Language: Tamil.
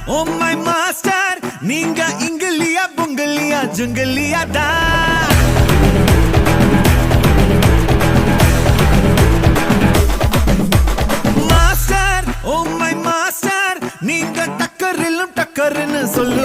ஓ மை மாஸ்டர் நீங்க இங்கிலியா பொங்கலியா ஜுங்கலியா தா மாஸ்டர் ஓ மை மாஸ்டர் நீங்க டக்கரிலும் டக்கர்னு சொல்லு